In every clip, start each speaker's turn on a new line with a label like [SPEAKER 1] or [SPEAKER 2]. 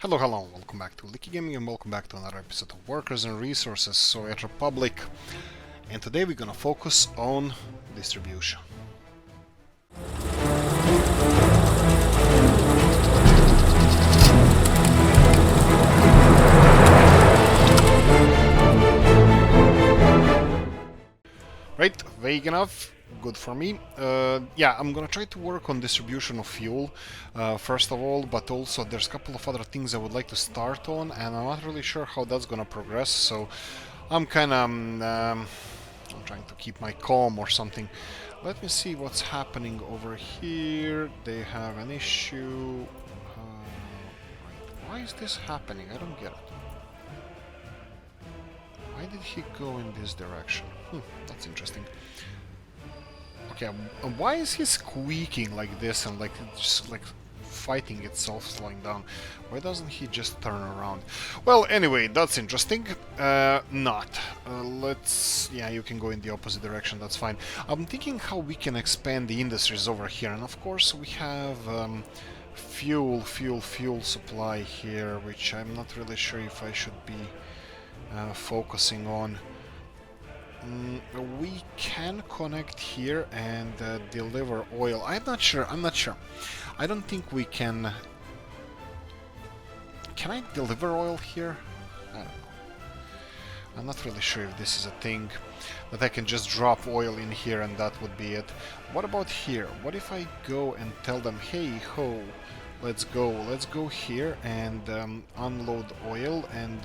[SPEAKER 1] Hello, hello, welcome back to Oolykee Gaming and welcome back to another episode of Workers and Resources Soviet Republic. And today we're gonna focus on distribution. Right, vague enough, good for me. Yeah, I'm gonna try to work on distribution of fuel, first of all, but also there's a couple of other things I would like to start on, and I'm not really sure how that's gonna progress, so I'm kinda, I'm trying to keep my calm or something. Let me see what's happening over here. They have an issue. Why is this happening? I don't get it. Why did he go in this direction? That's interesting. Okay, why is he squeaking like this and like just like fighting itself slowing down? Why doesn't he just turn around? Well, anyway, that's interesting. Not. Yeah, you can go in the opposite direction, that's fine. I'm thinking how we can expand the industries over here, and of course we have fuel supply here, which I'm not really sure if I should be focusing on. We can connect here and deliver oil. I'm not sure. I don't think we can. Can I deliver oil here? I don't know. I'm not really sure if this is a thing that I can just drop oil in here and that would be it. What about here? What if I go and tell them, hey ho, let's go here and unload oil and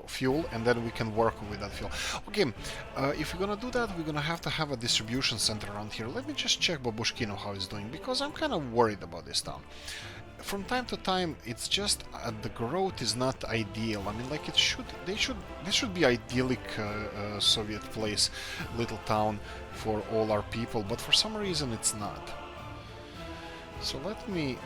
[SPEAKER 1] fuel, and then we can work with that fuel. Okay, if we're gonna do that, we're gonna have to have a distribution center around here. Let me just check Babushkino how it's doing, because I'm kind of worried about this town. From time to time, it's just the growth is not ideal. I mean, like this should be idyllic Soviet place, little town for all our people, but for some reason it's not. So let me.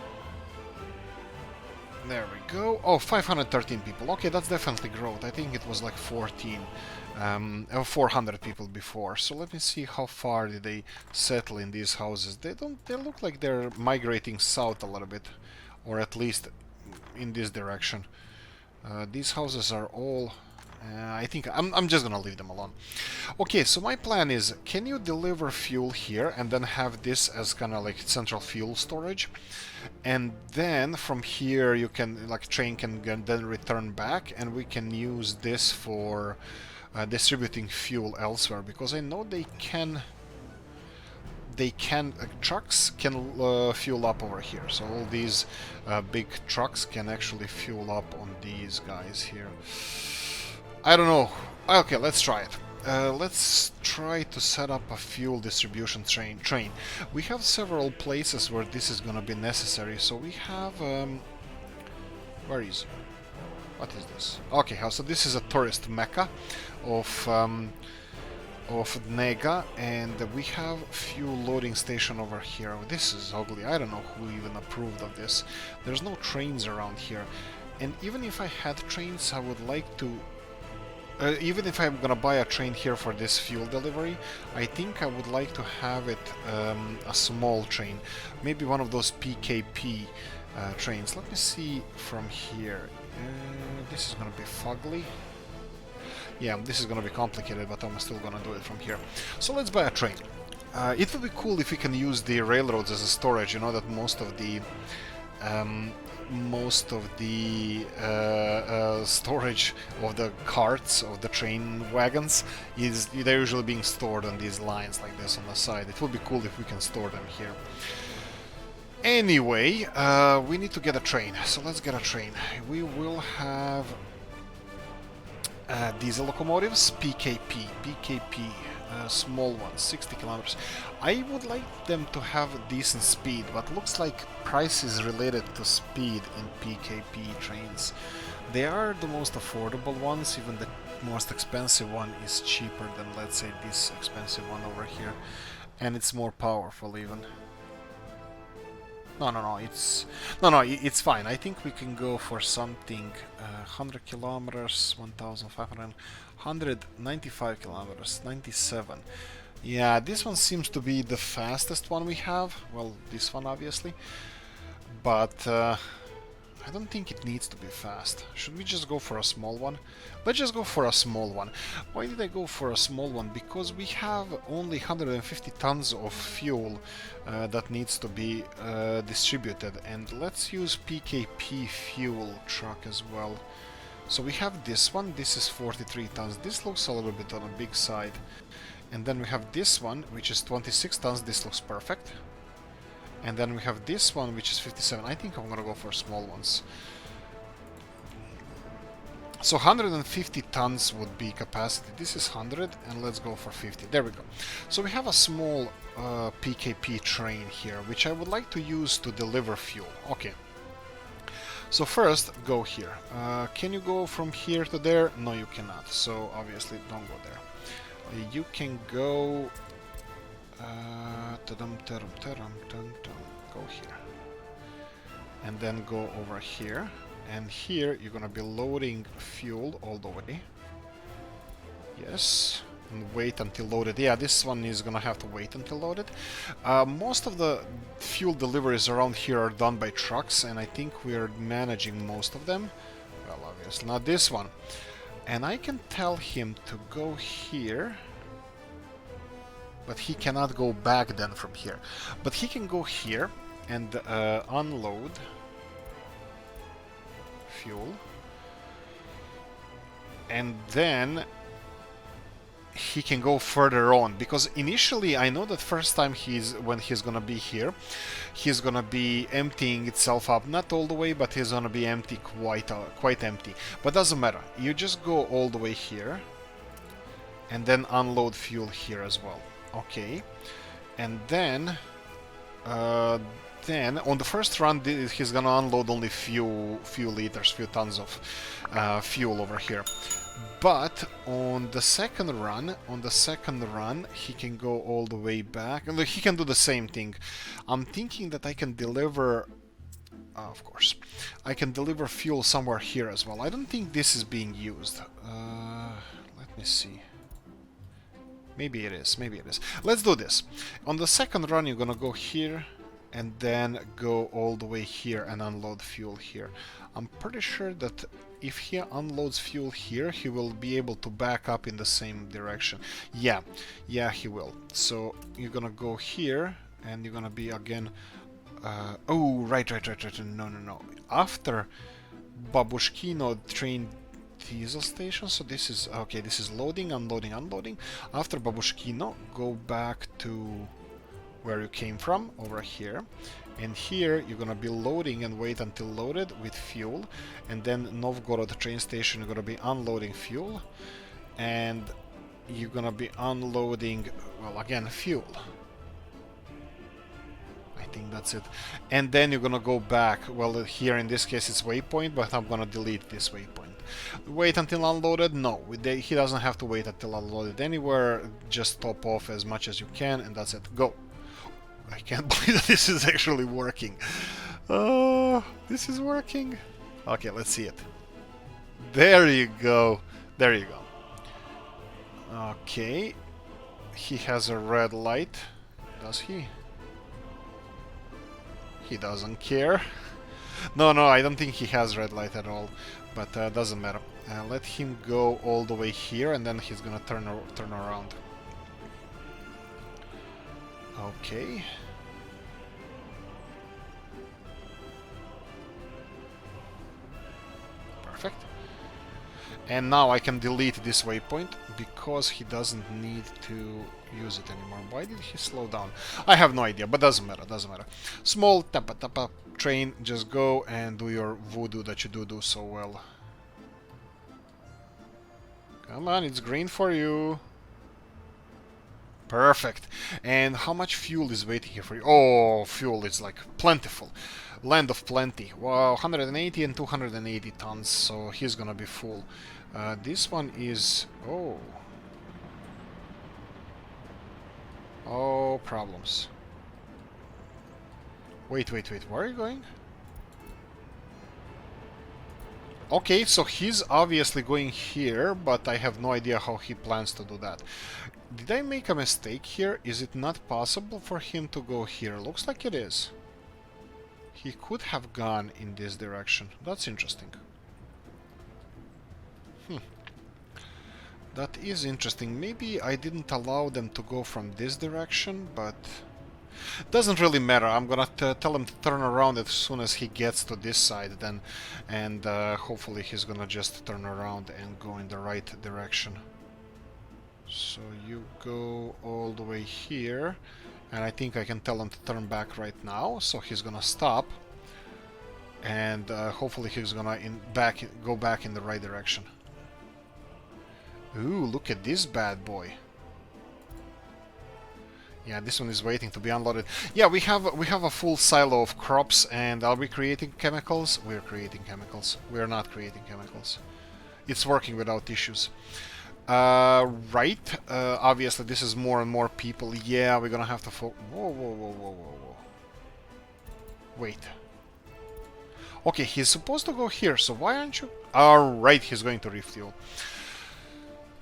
[SPEAKER 1] There we go. Oh, 513 people. Okay, that's definitely growth. I think it was like 400 people before. So let me see how far did they settle in these houses. They look like they're migrating south a little bit, or at least in this direction. These houses are all. I think I'm just gonna leave them alone. Okay, so my plan is, can you deliver fuel here and then have this as kind of like central fuel storage, and then from here you can, like, train can then return back and we can use this for distributing fuel elsewhere, because I know trucks can fuel up over here, so all these big trucks can actually fuel up on these guys here. I don't know. Okay, let's try it. Let's try to set up a fuel distribution train. We have several places where this is gonna be necessary. So we have where is? What is this? Okay, so this is a tourist mecca of Nega, and we have fuel loading station over here. This is ugly. I don't know who even approved of this. There's no trains around here, and even if I had trains, I would like to. Even if I'm gonna buy a train here for this fuel delivery, I think I would like to have it a small train, maybe one of those PKP trains. Let me see from here. This is gonna be fugly. Yeah, this is gonna be complicated, but I'm still gonna do it from here. So let's buy a train. It would be cool if we can use the railroads as a storage. You know that most of the storage of the carts of the train wagons they're usually being stored on these lines like this on the side. It would be cool if we can store them here. Anyway, we need to get a train, so let's get a train. We will have diesel locomotives, PKP, small ones, 60 kilometers. I would like them to have decent speed, but looks like price is related to speed in PKP trains. They are the most affordable ones. Even the most expensive one is cheaper than, let's say, this expensive one over here, and it's more powerful even. It's fine. I think we can go for something 100 kilometers, 1,500, 195 kilometers, 97. Yeah, this one seems to be the fastest one we have. Well, this one obviously, but I I don't think it needs to be fast. Should we just go for a small one? Let's just go for a small one. Why did I go for a small one? Because we have only 150 tons of fuel that needs to be distributed. And let's use PKP fuel truck as well. So we have this one. This is 43 tons. This looks a little bit on a big side. And then we have this one, which is 26 tons. This looks perfect. And then we have this one, which is 57. I think I'm gonna go for small ones. So 150 tons would be capacity. This is 100, and let's go for 50. There we go. So we have a small PKP train here, which I would like to use to deliver fuel. Okay. So first, go here. Can you go from here to there? No, you cannot. So obviously, don't go there. You can go... go here. And then go over here. And here, you're gonna be loading fuel all the way. Yes. And wait until loaded. Yeah, this one is gonna have to wait until loaded. Most of the fuel deliveries around here are done by trucks, and I think we're managing most of them. Well, obviously not this one. And I can tell him to go here, but he cannot go back then from here. But he can go here and unload fuel. And then he can go further on, because initially I know that first time when he's gonna be here, he's gonna be emptying itself up, not all the way, but he's gonna be empty, quite empty. But doesn't matter, you just go all the way here and then unload fuel here as well. Okay, and then on the first run he's gonna unload only few liters, few tons of fuel over here. But on the second run, he can go all the way back, and he can do the same thing. I'm thinking that I can deliver, of course, I can deliver fuel somewhere here as well. I don't think this is being used. Let me see. Maybe it is, maybe it is. Let's do this. On the second run, you're gonna go here, and then go all the way here and unload fuel here. I'm pretty sure that if he unloads fuel here, he will be able to back up in the same direction. Yeah, he will. So you're gonna go here, and you're gonna be again... oh, right. No. After Babushkino train diesel station, so this is... okay, this is loading, unloading. After Babushkino, go back to where you came from, over here, and here you're gonna be loading and wait until loaded with fuel, and then Novgorod train station, you're gonna be unloading fuel, and you're gonna be unloading, well, again, fuel. I think that's it. And then you're gonna go back. Well, here in this case it's waypoint, but I'm gonna delete this waypoint. Wait until unloaded? No, he doesn't have to wait until unloaded anywhere. Just top off as much as you can, and that's it. Go. I can't believe that this is actually working. Oh, this is working. Okay, let's see it. There you go. There you go. Okay. He has a red light. Does he? He doesn't care. No, I don't think he has red light at all. But doesn't matter. Let him go all the way here, and then he's gonna turn around. Okay. Perfect. And now I can delete this waypoint because he doesn't need to use it anymore. Why did he slow down? I have no idea, but doesn't matter. Small tapa train, just go and do your voodoo that you do so well. Come on, it's green for you. Perfect. And how much fuel is waiting here for you? Oh, fuel is like plentiful. Land of plenty. Wow, 180 and 280 tons, so he's gonna be full. This one is... Oh, problems. Wait, where are you going? Okay, so he's obviously going here, but I have no idea how he plans to do that. Did I make a mistake here? Is it not possible for him to go here? Looks like it is. He could have gone in this direction. That's interesting. That is interesting. Maybe I didn't allow them to go from this direction, but doesn't really matter. I'm gonna tell him to turn around as soon as he gets to this side then, and hopefully he's gonna just turn around and go in the right direction. So you go all the way here, and I think I can tell him to turn back right now, so he's gonna stop, and hopefully he's gonna go back in the right direction. Ooh, look at this bad boy. Yeah, this one is waiting to be unloaded. Yeah, we have a full silo of crops, and are we creating chemicals? We're creating chemicals. We're not creating chemicals. It's working without issues. Right. Obviously, this is more and more people. Yeah, we're gonna have to whoa, whoa, whoa, whoa, whoa, whoa. Wait. Okay, he's supposed to go here, so why aren't you... Alright, he's going to refuel.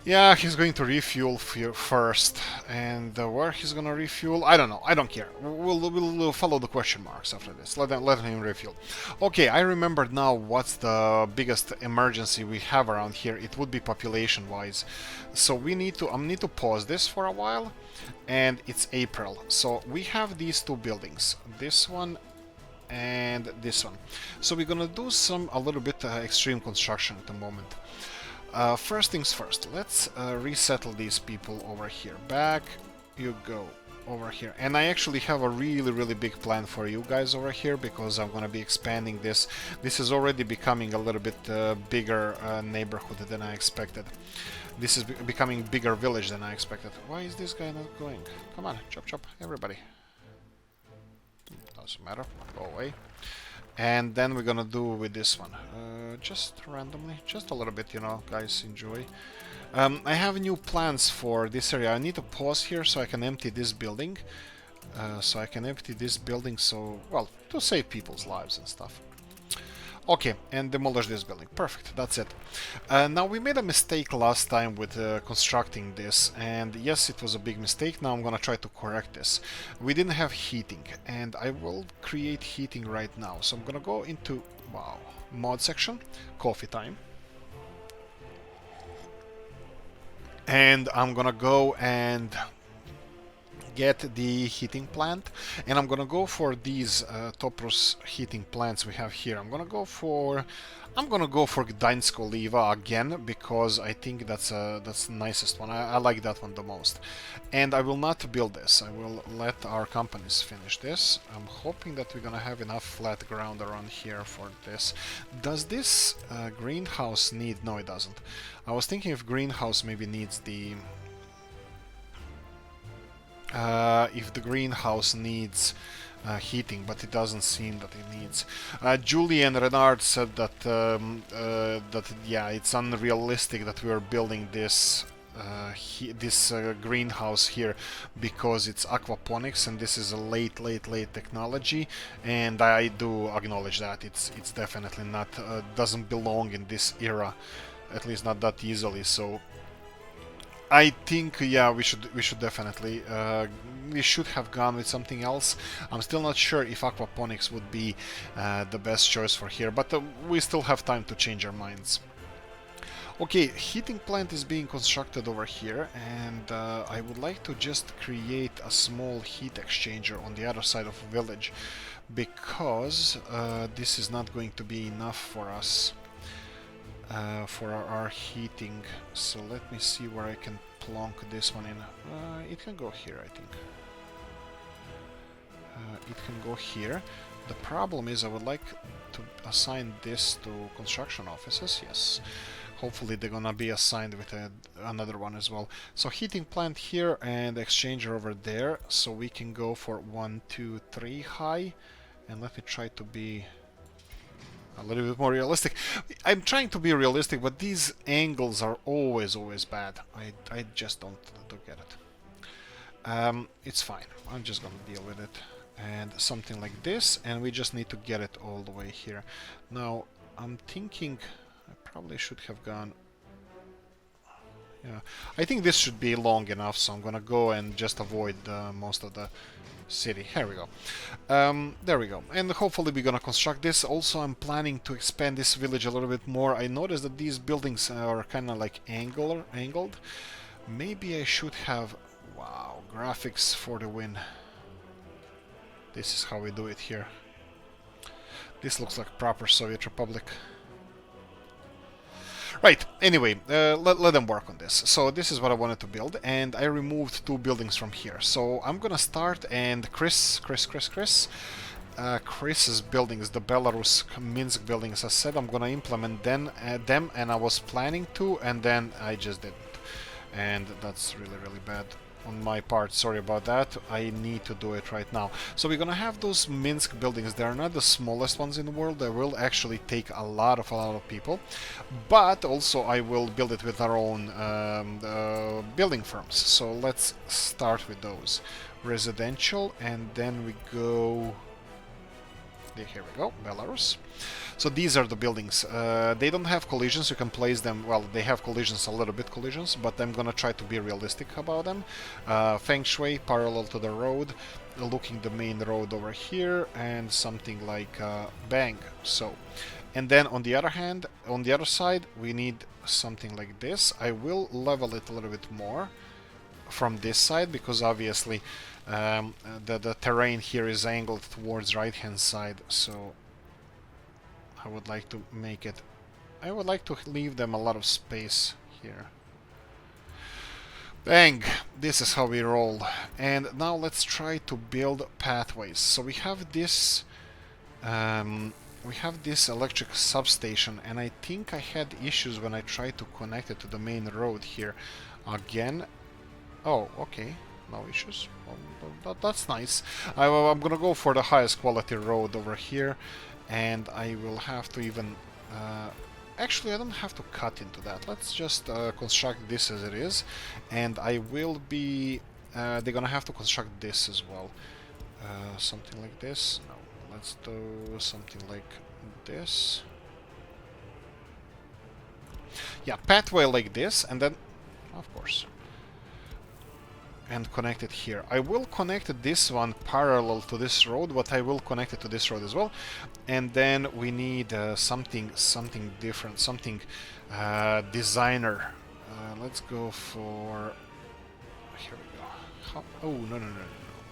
[SPEAKER 1] Yeah, he's going to refuel first, and where he's gonna refuel, I don't know. I don't care. We'll follow the question marks after this. Let him refuel. Okay, I remembered now what's the biggest emergency we have around here. It would be population-wise. So we need to need to pause this for a while, and it's April. So we have these two buildings, this one and this one. So we're gonna do a little bit extreme construction at the moment. First things first, let's resettle these people over here. Back you go over here. And I actually have a really big plan for you guys over here, because I'm gonna be expanding this. This is already becoming a little bit bigger neighborhood than I expected. This is becoming bigger village than I expected. Why is this guy not going? Come on, chop, everybody. Doesn't matter, go away. And then we're gonna do with this one, just randomly, just a little bit, you know, guys, enjoy. I have new plans for this area. I need to pause here so I can empty this building. So, well, to save people's lives and stuff. Okay, and demolish this building. Perfect, that's it. Now, we made a mistake last time with constructing this, and yes, it was a big mistake. Now I'm gonna try to correct this. We didn't have heating, and I will create heating right now. So I'm gonna go into, wow, mod section, coffee time. And I'm gonna go and get the heating plant, and I'm gonna go for these Toprus heating plants we have here. I'm gonna go for Gdańsk Oliva again, because I think that's the nicest one. I like that one the most. And I will not build this. I will let our companies finish this. I'm hoping that we're gonna have enough flat ground around here for this. Does this greenhouse need... No, it doesn't. I was thinking if greenhouse maybe needs the... if the greenhouse needs heating, but it doesn't seem that it needs. Julie and Renard said that yeah, it's unrealistic that we are building this greenhouse here, because it's aquaponics and this is a late technology, and I do acknowledge that it's definitely not doesn't belong in this era, at least not that easily. So I think, yeah, we should definitely we should have gone with something else. I'm still not sure if aquaponics would be the best choice for here, but we still have time to change our minds. Okay, heating plant is being constructed over here, and I would like to just create a small heat exchanger on the other side of the village, because this is not going to be enough for us. For our heating. So let me see where I can plonk this one in. It can go here, I think. It can go here. The problem is I would like to assign this to construction offices. Yes. Hopefully they're gonna be assigned with another one as well. So heating plant here and exchanger over there. So we can go for 1, 2, 3 high. And let me try to be a little bit more realistic. I'm trying to be realistic, but these angles are always bad. I just don't get it. It's fine. I'm just gonna deal with it. And something like this, and we just need to get it all the way here. Now, I'm thinking I probably should have gone... Yeah. I think this should be long enough, so I'm gonna go and just avoid most of the city. Here we go. There we go. And hopefully we're gonna construct this. Also, I'm planning to expand this village a little bit more. I noticed that these buildings are kind of like angled. Maybe I should have... Wow, graphics for the win. This is how we do it here. This looks like proper Soviet Republic. Right, anyway, let them work on this. So this is what I wanted to build, and I removed 2 buildings from here. So I'm gonna start, and Chris's buildings, the Belarus Minsk buildings, I said I'm gonna implement them, and I was planning to, and then I just didn't. And that's really, really bad on my part. Sorry about that. I need to do it right now. So we're gonna have those Minsk buildings. They are not the smallest ones in the world. They will actually take a lot of people, but also I will build it with our own building firms. So let's start with those residential, and then we go... Here we go, Belarus. So these are the buildings. They don't have collisions. You can place them... Well, they have collisions, a little bit collisions, but I'm gonna try to be realistic about them. Feng Shui, parallel to the road, looking the main road over here, and something like bang. So, and then on the other hand, on the other side, we need something like this. I will level it a little bit more from this side, because obviously the terrain here is angled towards right hand side, so I would like to make it... I would like to leave them a lot of space here. Bang! This is how we roll. And now let's try to build pathways. So we have this electric substation, and I think I had issues when I tried to connect it to the main road here. Again. Oh, okay. No issues. That's nice. I'm gonna go for the highest quality road over here, and I will have to even... actually, I don't have to cut into that. Let's just construct this as it is, and I will be... they're gonna have to construct this as well. Something like this. No, let's do something like this. Yeah, pathway like this, and then... Of course. And connect it here. I will connect this one parallel to this road, but I will connect it to this road as well. And then we need something different, something designer. Let's go for... Here we go. Oh, no.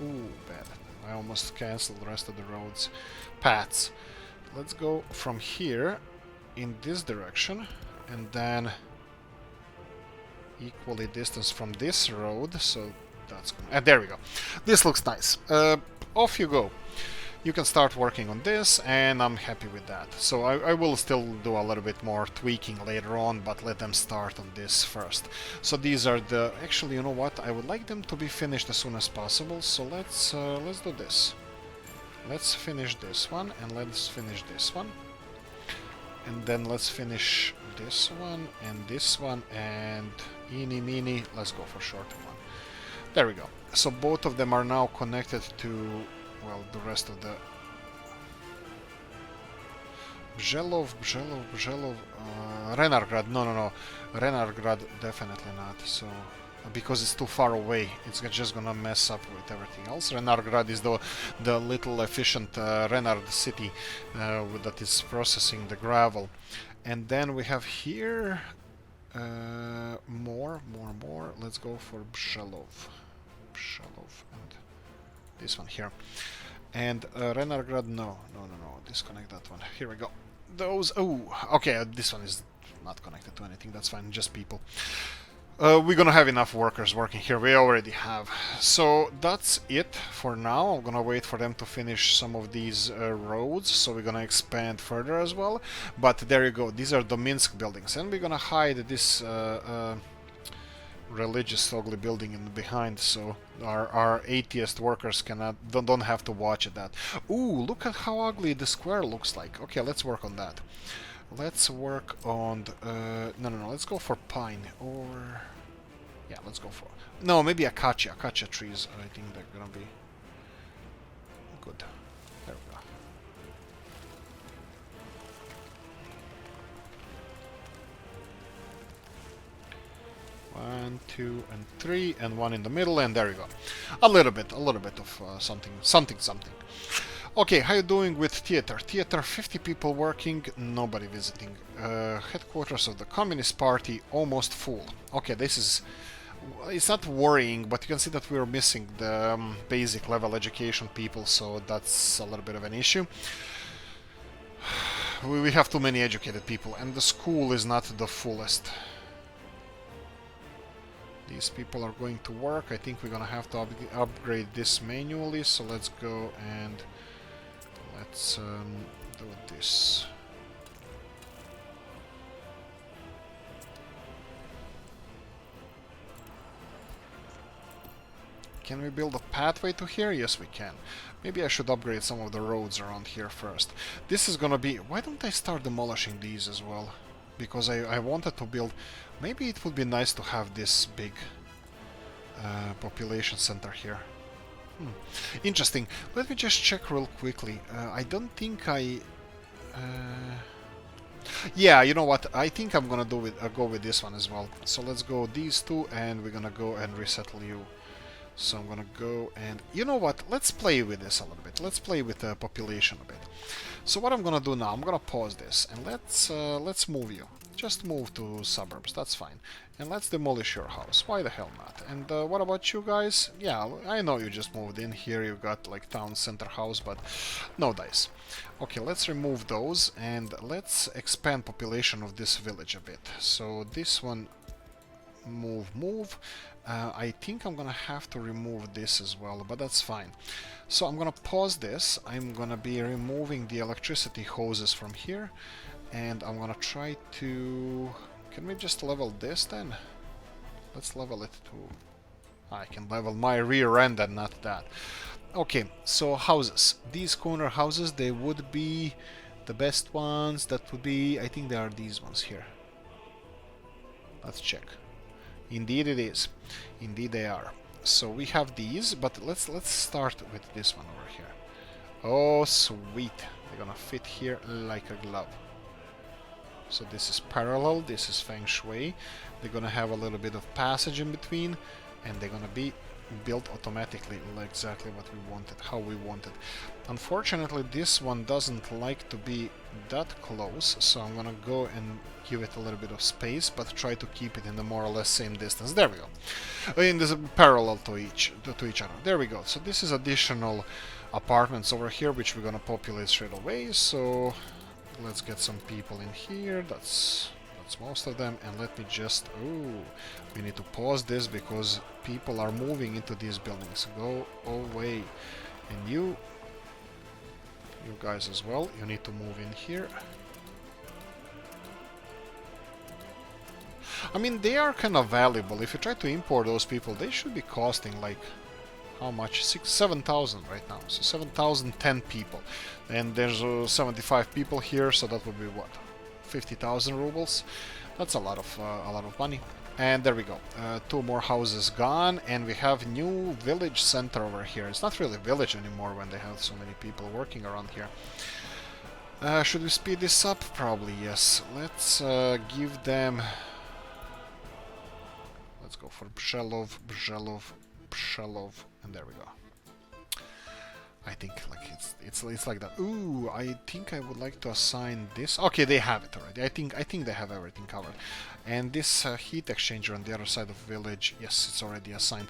[SPEAKER 1] Ooh, bad. I almost canceled the rest of the roads. Paths. Let's go from here in this direction, and then equally distance from this road, so that's gonna... And there we go. This looks nice. Off you go. You can start working on this, and I'm happy with that. So I will still do a little bit more tweaking later on, but let them start on this first. So these are the... Actually, you know what? I would like them to be finished as soon as possible, so let's do this. Let's finish this one, and let's finish this one. And then let's finish this one, and eeny meeny, let's go for shorter one. There we go. So both of them are now connected to, well, the rest of the... Bzelov, Renargrad, no. Renargrad, definitely not, so... Because it's too far away, it's just gonna mess up with everything else. Renargrad is the little efficient Renard city that is processing the gravel. And then we have here more. Let's go for Bzelov, and this one here. And Renargrad, no. Disconnect that one. Here we go. Those. Oh, okay. This one is not connected to anything. That's fine. Just people. We're gonna have enough workers working here. We already have. So that's it for now. I'm gonna wait for them to finish some of these roads, so we're gonna expand further as well. But there you go. These are the Minsk buildings, and we're gonna hide this religious ugly building in the behind, so our atheist workers don't have to watch that. Ooh, look at how ugly the square looks like. Okay, let's work on that. Let's work on... no, let's go for pine, or... Yeah, let's go for... No, maybe acacia. Acacia trees, I think they're gonna be good. There we go. 1, 2, and 3, and 1 in the middle, and there you go. A little bit of something. Okay, how you doing with theater? Theater, 50 people working, nobody visiting. Headquarters of the Communist Party, almost full. Okay, this is... It's not worrying, but you can see that we're missing the basic level education people, so that's a little bit of an issue. We have too many educated people, and the school is not the fullest. These people are going to work. I think we're gonna have to upgrade this manually, so let's go and let's do this. Can we build a pathway to here? Yes, we can. Maybe I should upgrade some of the roads around here first. This is gonna be... Why don't I start demolishing these as well? Because I wanted to build... Maybe it would be nice to have this big population center here. Interesting. Let me just check real quickly. I don't think I... Yeah, you know what? I think I'm gonna go with this one as well. So let's go these two, and we're gonna go and resettle you. So I'm gonna go and... You know what? Let's play with this a little bit. Let's play with the population a bit. So what I'm gonna do now, I'm gonna pause this, and let's move you. Just move to suburbs, that's fine. And let's demolish your house. Why the hell not? And what about you guys? Yeah, I know you just moved in here, you got like town center house, but no dice. Okay, let's remove those, and let's expand population of this village a bit. So this one... Move. I think I'm gonna have to remove this as well, but that's fine. So I'm gonna pause this. I'm gonna be removing the electricity hoses from here, and I'm gonna try to... Can we just level this then? Let's level it to... I can level my rear end and not that. Okay, so houses. These corner houses, they would be the best ones. That would be... I think they are these ones here. Let's check. Indeed it is. Indeed they are. So we have these, but let's start with this one over here. Oh, sweet. They're gonna fit here like a glove. So this is parallel, this is feng shui. They're gonna have a little bit of passage in between, and they're gonna be built automatically like exactly what we wanted, how we wanted. Unfortunately, this one doesn't like to be that close, so I'm gonna go and give it a little bit of space, but try to keep it in the more or less same distance. There we go. In this parallel to each other. There we go. So this is additional apartments over here, which we're gonna populate straight away. So let's get some people in here. That's most of them, and let me just... Oh, we need to pause this because people are moving into these buildings. Go away. And you guys as well, you need to move in here. I mean, they are kind of valuable. If you try to import those people, they should be costing like... How much? 7,000 right now. So 7,010 people. And there's 75 people here, so that would be what? 50,000 rubles. That's a lot of money. And there we go. 2 more houses gone, and we have new village center over here. It's not really a village anymore when they have so many people working around here. Should we speed this up? Probably yes. Let's give them... Let's go for Bzhelov, and there we go. I think like it's like that. Ooh, I think I would like to assign this. Okay, they have it already. I think they have everything covered. And this heat exchanger on the other side of the village, yes, it's already assigned.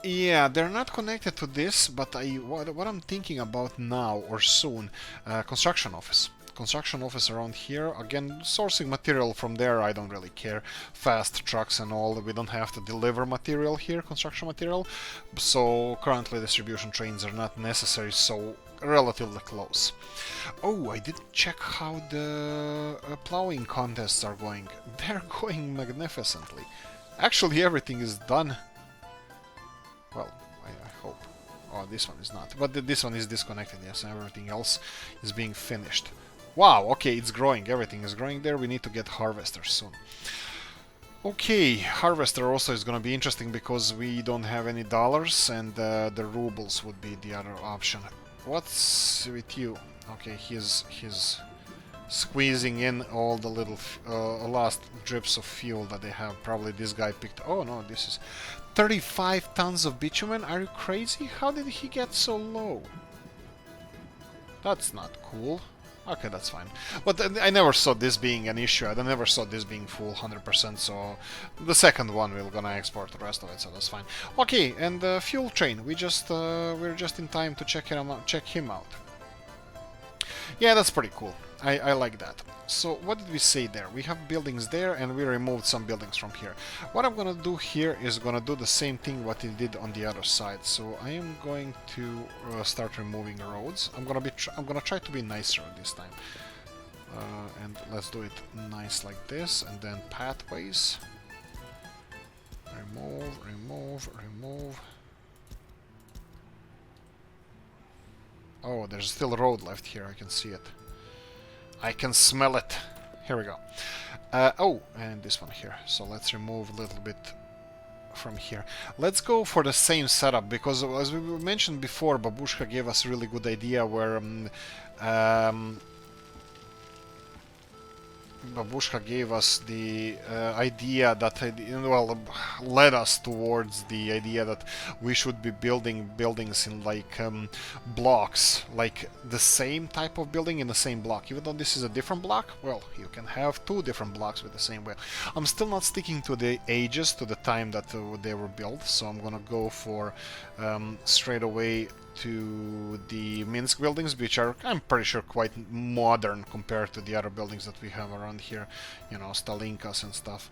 [SPEAKER 1] Yeah, they're not connected to this, but what I'm thinking about now or soon, construction office. Construction office around here. Again, sourcing material from there, I don't really care. Fast trucks and all, we don't have to deliver material here, construction material. So currently distribution trains are not necessary, so relatively close. Oh, I didn't check how the plowing contests are going. They're going magnificently. Actually, everything is done. Well, I hope. Oh, this one is not. But this one is disconnected, yes, and everything else is being finished. Wow, okay, it's growing. Everything is growing there. We need to get harvesters soon. Okay, harvester also is going to be interesting because we don't have any dollars, and the rubles would be the other option. What's with you? Okay, he's squeezing in all the little last drips of fuel that they have. Probably this guy picked... Oh no, this is 35 tons of bitumen? Are you crazy? How did he get so low? That's not cool. Okay, that's fine. But I never saw this being an issue. I never saw this being full 100%, so the second one we're gonna export the rest of it, so that's fine. Okay, and the fuel train. We're just in time to check him out. Yeah, that's pretty cool. I like that. So what did we say there? We have buildings there, and we removed some buildings from here. What I'm gonna do here is gonna do the same thing what it did on the other side. So I am going to start removing roads. I'm gonna try to be nicer this time. And let's do it nice like this, and then pathways. Remove. Oh, there's still a road left here. I can see it. I can smell it. Here we go. Oh, and this one here. So let's remove a little bit from here. Let's go for the same setup, because as we mentioned before, Babushka gave us a really good idea where Babushka gave us the idea that, well, led us towards the idea that we should be building buildings in like blocks, like the same type of building in the same block. Even though this is a different block, well, you can have two different blocks with the same way. I'm still not sticking to the ages, to the time that they were built, so I'm gonna go for straight away to the Minsk buildings, which are, I'm pretty sure, quite modern compared to the other buildings that we have around here, you know, Stalinkas and stuff.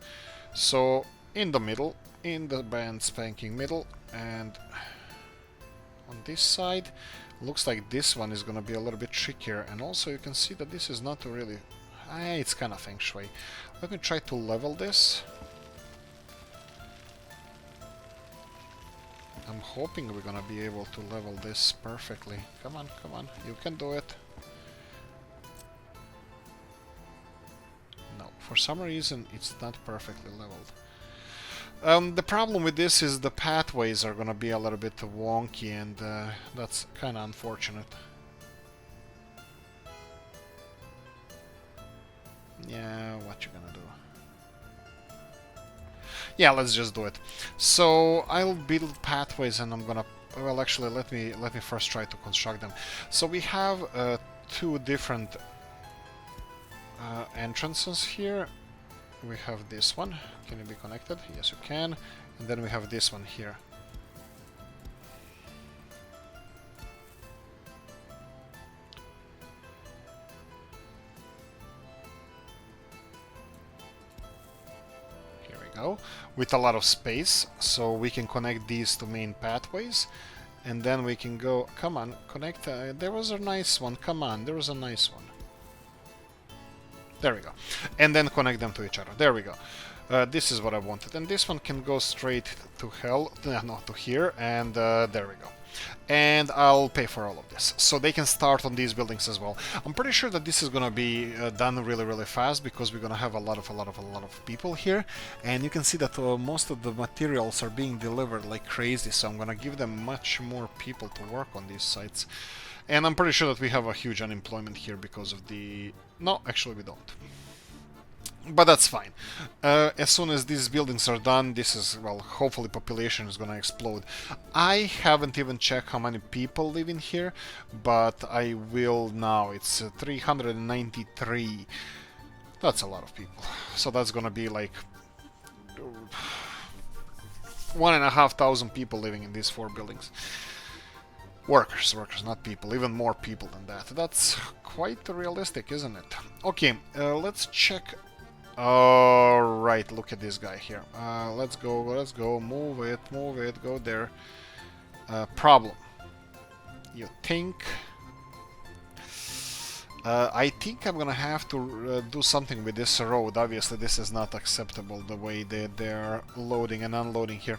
[SPEAKER 1] So, in the middle, in the brand spanking middle, and on this side, looks like this one is gonna be a little bit trickier, and also you can see that this is not really... it's kind of feng shui. Let me try to level this. I'm hoping we're gonna be able to level this perfectly. Come on, you can do it. No, for some reason it's not perfectly leveled. The problem with this is the pathways are gonna be a little bit wonky, and that's kinda unfortunate. Yeah, what you gonna do? Yeah, let's just do it. So I'll build pathways, and I'm gonna... Well, actually, let me first try to construct them. So we have two different entrances here. We have this one. Can you be connected? Yes, you can. And then we have this one here. With a lot of space, so we can connect these to main pathways, and then we can go... Come on, connect... there was a nice one, come on, there was a nice one. There we go. And then connect them to each other. There we go. This is what I wanted. And this one can go straight to hell, no, to here, and there we go. And I'll pay for all of this, so they can start on these buildings as well. I'm pretty sure that this is gonna be done really fast, because we're gonna have a lot of people here, and you can see that most of the materials are being delivered like crazy. So I'm gonna give them much more people to work on these sites, and I'm pretty sure that we have a huge unemployment here because of the... No, actually we don't. But that's fine. As soon as these buildings are done, this is, well, hopefully population is gonna explode. I haven't even checked how many people live in here, but I will now. It's 393. That's a lot of people. So that's gonna be like 1,500 people living in these 4 buildings. Workers, not people. Even more people than that. That's quite realistic, isn't it? Okay, let's check. Alright, look at this guy here. Let's go, move it, go there. Problem. You think... I think I'm gonna have to do something with this road. Obviously, this is not acceptable, the way they're loading and unloading here.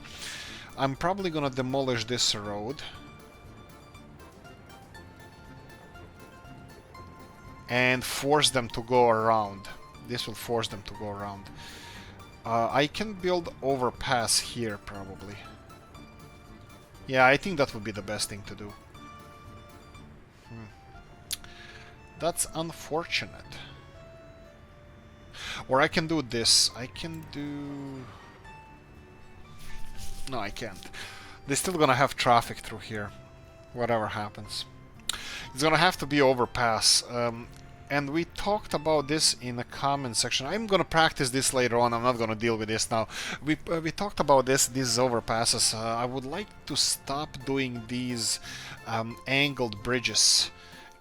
[SPEAKER 1] I'm probably gonna demolish this road. And force them to go around. This will force them to go around. I can build overpass here, probably. Yeah, I think that would be the best thing to do. That's unfortunate. Or I can do this. I can do... No, I can't. They're still gonna have traffic through here, whatever happens. It's gonna have to be overpass. And we talked about this in the comment section. I'm gonna practice this later on. I'm not gonna deal with this now. We talked about these overpasses. I would like to stop doing these angled bridges,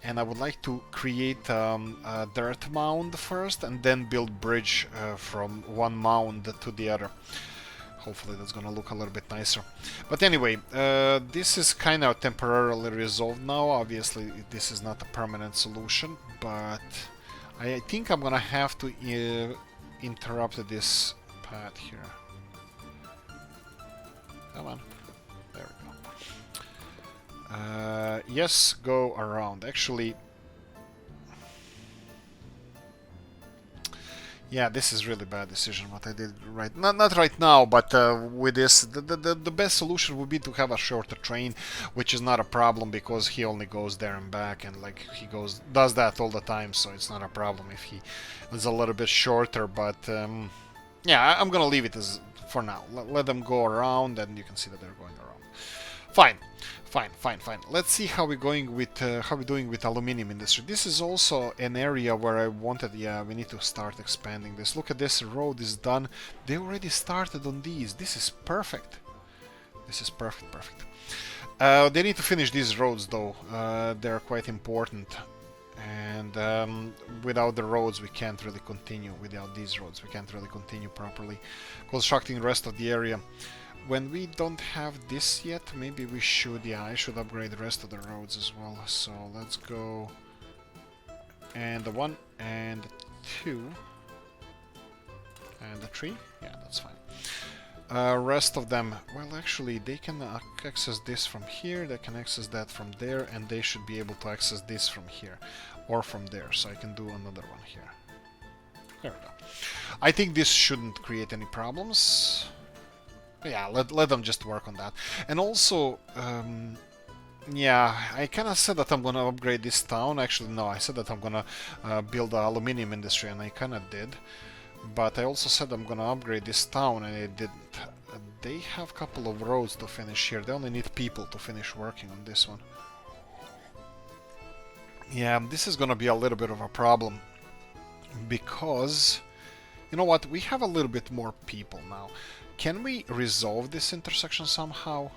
[SPEAKER 1] and I would like to create a dirt mound first, and then build bridge from one mound to the other. Hopefully that's gonna look a little bit nicer. But anyway, this is kind of temporarily resolved now. Obviously, this is not a permanent solution, but I think I'm gonna have to interrupt this path here. Come on. There we go. Yes, go around. Actually... Yeah, this is really bad decision what I did right not right now, but with this the best solution would be to have a shorter train, which is not a problem because he only goes there and back, and like he does that all the time, so it's not a problem if he is a little bit shorter. But yeah, I'm gonna leave it as for now. Let them go around, and you can see that they're going around. Fine. Let's see how we're going with doing with aluminium industry. This is also an area where I wanted. Yeah, we need to start expanding this. Look at this, road is done. They already started on these. This is perfect. This is perfect. They need to finish these roads though. They're quite important. And without the roads, we can't really continue. Without these roads, we can't really continue properly constructing the rest of the area. When we don't have this yet, maybe we should, yeah, I should upgrade the rest of the roads as well. So let's go, and the 1 and the 2 and the 3, yeah, that's fine. Rest of them, well, actually they can access this from here, they can access that from there, and they should be able to access this from here or from there. So I can do another one here. There we go. I think this shouldn't create any problems. Yeah, let them just work on that. And also, yeah, I kind of said that I'm gonna upgrade this town. Actually, no, I said that I'm gonna build an aluminium industry, and I kind of did. But I also said I'm gonna upgrade this town, and I didn't. They have a couple of roads to finish here. They only need people to finish working on this one. Yeah, this is gonna be a little bit of a problem, because, you know what, we have a little bit more people now. Can we resolve this intersection somehow?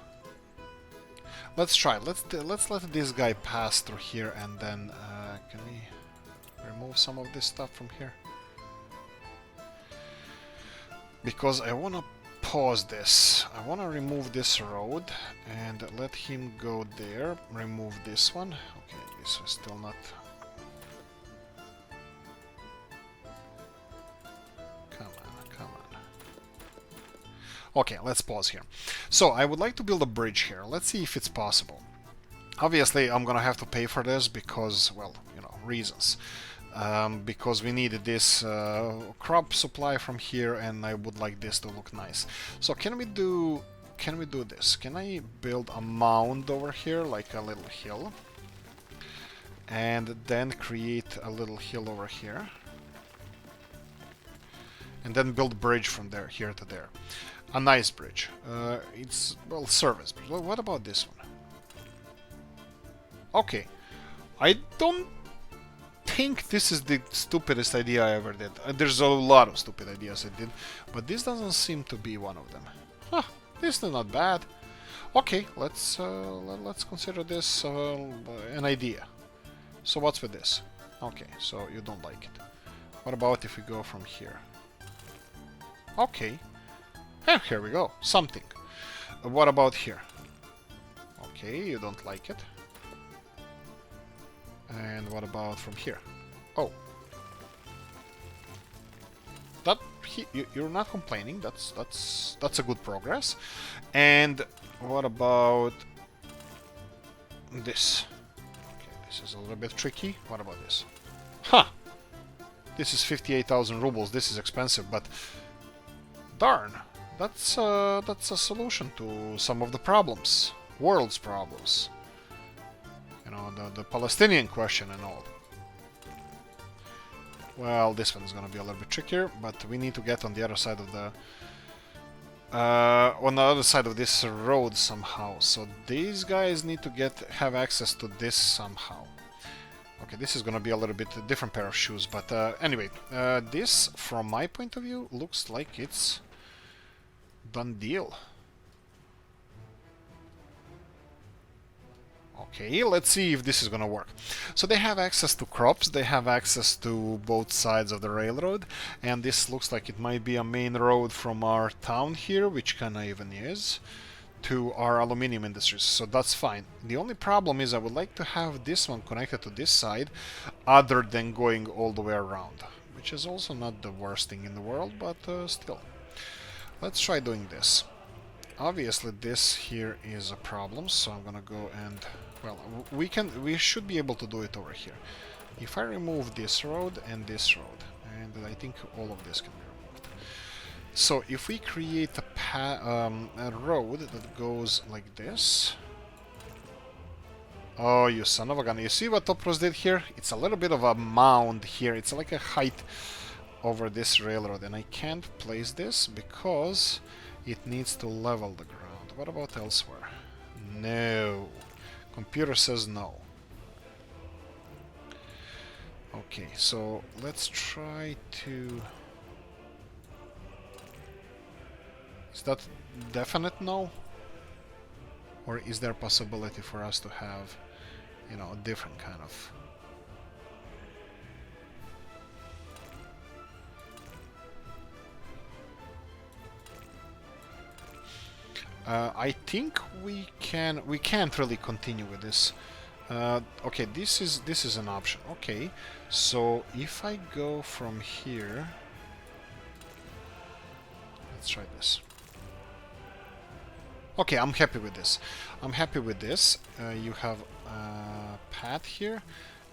[SPEAKER 1] Let's try. Let's let this guy pass through here, and then can we remove some of this stuff from here? Because I want to pause this. I want to remove this road and let him go there. Remove this one. Okay, this is still not... Okay, let's pause here. So, I would like to build a bridge here. Let's see if it's possible. Obviously, I'm gonna have to pay for this because, well, you know, reasons. Because we needed this crop supply from here, and I would like this to look nice. So, can we do this? Can I build a mound over here, like a little hill? And then create a little hill over here. And then build a bridge from there, here to there. A nice bridge. It's, well, service bridge. Well, what about this one? Okay. I don't think this is the stupidest idea I ever did. There's a lot of stupid ideas I did, but this doesn't seem to be one of them. Huh, this is not bad. Okay, let's consider this an idea. So what's with this? Okay, so you don't like it. What about if we go from here? Okay. Here we go. Something. What about here? Okay, you don't like it. And what about from here? Oh. You're not complaining. That's a good progress. And what about this? Okay, this is a little bit tricky. What about this? Huh. This is 58,000 rubles. This is expensive, but darn. That's a solution to some of the problems, world's problems. You know, the Palestinian question and all. Well, this one is gonna be a little bit trickier, but we need to get on the other side of the this road somehow. So these guys need to have access to this somehow. Okay, this is gonna be a little bit a different pair of shoes, but anyway, this, from my point of view, looks like it's done deal. Okay, let's see if this is gonna work. So they have access to crops, they have access to both sides of the railroad, and this looks like it might be a main road from our town here, which kinda even is, to our aluminium industries, so that's fine. The only problem is I would like to have this one connected to this side, other than going all the way around, which is also not the worst thing in the world, but still. Let's try doing this. Obviously this here is a problem, so I'm gonna go and, well, we should be able to do it over here. If I remove this road and this road, and I think all of this can be removed. So if we create a road that goes like this. Oh, you son of a gun. You see what Topros did here? It's a little bit of a mound here. It's like a height over this railroad, and I can't place this because it needs to level the ground. What about elsewhere? No. Computer says no. Okay, so let's try to... Is that definite no? Or is there a possibility for us to have, you know, a different kind of... I think we can't really continue with this. Okay, this is an option. Okay, so if I go from here, let's try this. Okay, I'm happy with this. I'm happy with this. You have a path here,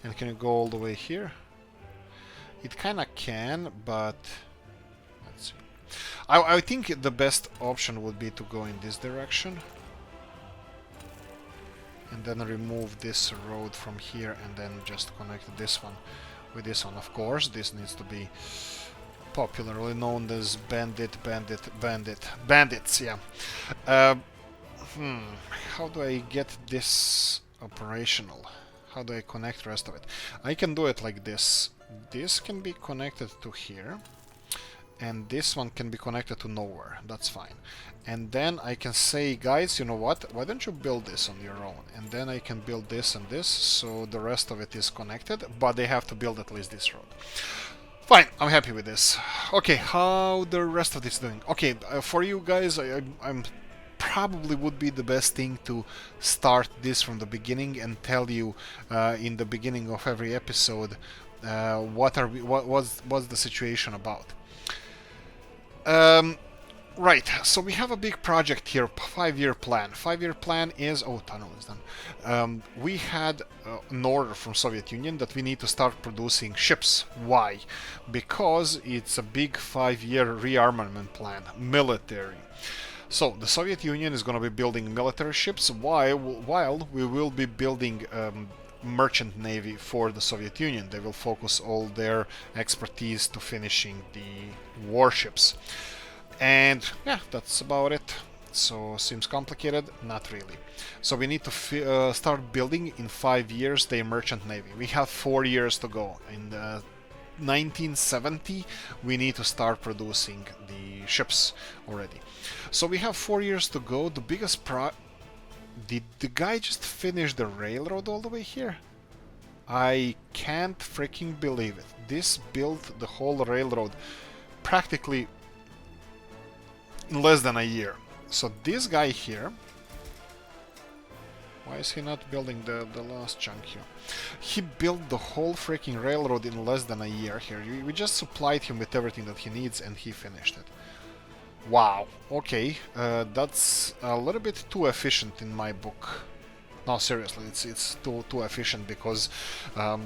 [SPEAKER 1] and can you go all the way here? It kinda can, but let's see. I think the best option would be to go in this direction. And then remove this road from here and then just connect this one with this one. Of course, this needs to be popularly known as bandits, yeah. How do I get this operational? How do I connect the rest of it? I can do it like this. This can be connected to here. And this one can be connected to nowhere. That's fine. And then I can say, guys, you know what? Why don't you build this on your own? And then I can build this and this, so the rest of it is connected, but they have to build at least this road. Fine, I'm happy with this. Okay, how the rest of this doing? Okay, for you guys, I'm probably would be the best thing to start this from the beginning and tell you in the beginning of every episode what's the situation about. Right, so we have a big project here, 5-year plan. 5-year plan is... Oh, tunnel is done. We had an order from Soviet Union that we need to start producing ships. Why? Because it's a big 5-year rearmament plan, military. So, the Soviet Union is going to be building military ships, while we will be building merchant navy for the Soviet Union. They will focus all their expertise to finishing the warships. And yeah, that's about it. So, seems complicated? Not really. So we need to start building in 5 years the merchant navy. We have 4 years to go. In 1970 we need to start producing the ships already. So we have 4 years to go. The biggest Did the guy just finish the railroad all the way here? I can't freaking believe it. This built the whole railroad practically in less than a year. So this guy here... Why is he not building the last chunk here? He built the whole freaking railroad in less than a year here. We just supplied him with everything that he needs and he finished it. Wow, okay, that's a little bit too efficient in my book. No, seriously, it's too efficient because, I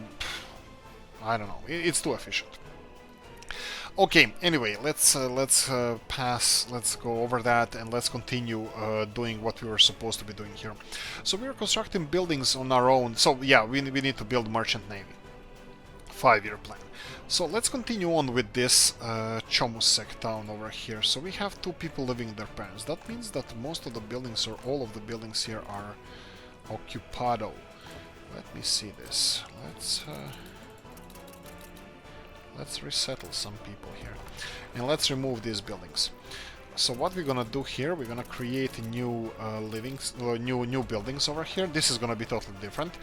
[SPEAKER 1] don't know, it's too efficient. Okay, anyway, let's go over that and let's continue doing what we were supposed to be doing here. So we are constructing buildings on our own. So yeah, we need to build merchant navy. 5-year plan. So let's continue on with this Chomusek town over here. So we have 2 people living with their parents. That means that most of the buildings or all of the buildings here are occupado. Let me see this. Let's resettle some people here. And let's remove these buildings. So what we're gonna do here, we're gonna create new new buildings over here. This is gonna be totally different.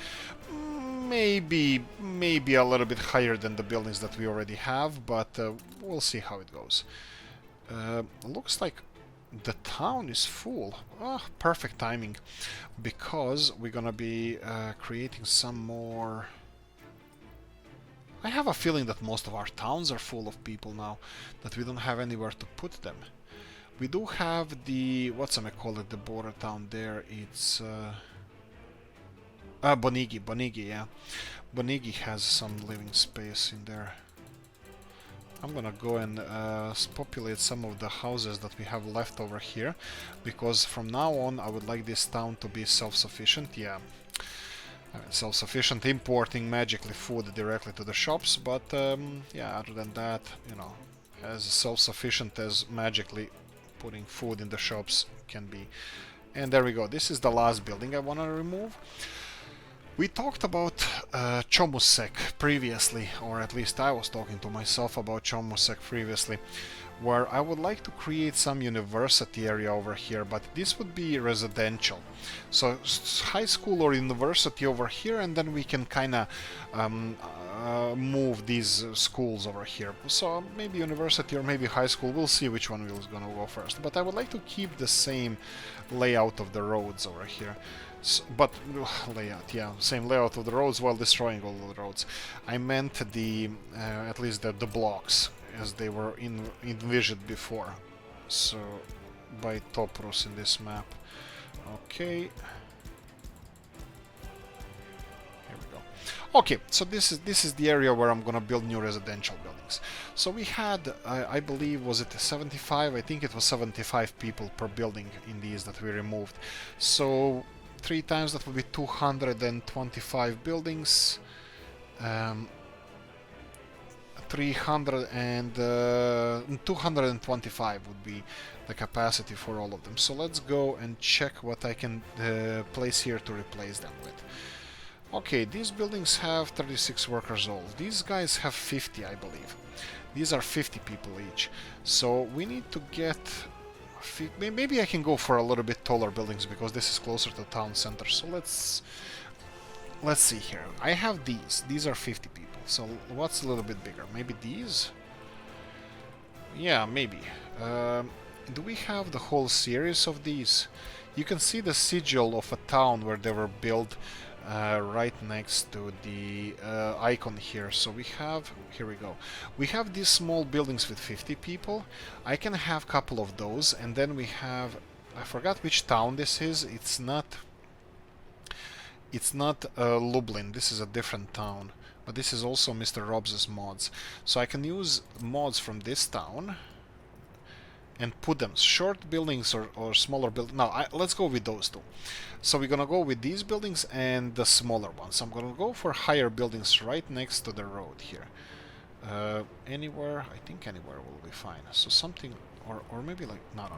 [SPEAKER 1] Maybe a little bit higher than the buildings that we already have, but we'll see how it goes. Looks like the town is full. Oh, perfect timing, because we're gonna be creating some more. I have a feeling that most of our towns are full of people now, that we don't have anywhere to put them. We do have the, what's I call it, the border town there. It's Bonigi, yeah. Bonigi has some living space in there. I'm gonna go and populate some of the houses that we have left over here, because from now on I would like this town to be self-sufficient. Yeah, self-sufficient, importing magically food directly to the shops, but yeah, other than that, you know, as self-sufficient as magically putting food in the shops can be. And there we go. This is the last building I want to remove. We talked about Chomusek previously, or at least I was talking to myself about Chomusek previously, where I would like to create some university area over here, but this would be residential. So high school or university over here, and then we can kind of move these schools over here. So maybe university or maybe high school, we'll see which one is going to go first. But I would like to keep the same layout of the roads over here. But layout, yeah, same layout of the roads while destroying all the roads. I meant the at least the blocks as they were envisioned before. So by Toprus in this map. Okay. Here we go. Okay, so this is the area where I'm gonna build new residential buildings. So we had, I believe, was it 75? I think it was 75 people per building in these that we removed. So 3 times that would be 225 buildings. 300 and 225 would be the capacity for all of them. So let's go and check what I can place here to replace them with. Okay, these buildings have 36 workers old. These guys have 50, I believe. These are 50 people each. So we need to get... Maybe I can go for a little bit taller buildings because this is closer to town center. So let's see here. I have these. These are 50 people. So what's a little bit bigger? Maybe these? Yeah, maybe. Do we have the whole series of these? You can see the sigil of a town where they were built right next to the icon here. So we have, here we go. We have these small buildings with 50 people. I can have a couple of those, and then we have, I forgot which town this is. It's not Lublin. This is a different town, but this is also Mr. Rob's mods. So I can use mods from this town and put them short buildings or smaller buildings. Now let's go with those two. So we're gonna go with these buildings and the smaller ones. I'm gonna go for higher buildings right next to the road here. Anywhere, I think anywhere will be fine. So something, or maybe like, no,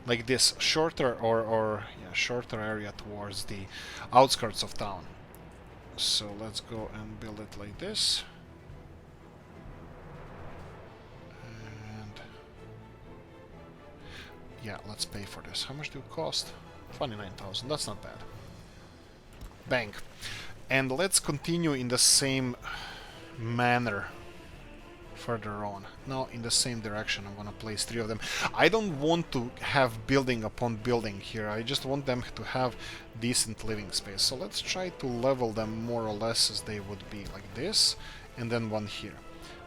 [SPEAKER 1] like this, shorter or yeah, shorter area towards the outskirts of town. So let's go and build it like this. Yeah, let's pay for this. How much do it cost? 29,000. That's not bad. Bang. And let's continue in the same manner further on. Now in the same direction. I'm gonna place 3 of them. I don't want to have building upon building here. I just want them to have decent living space. So let's try to level them more or less as they would be, like this, and then one here.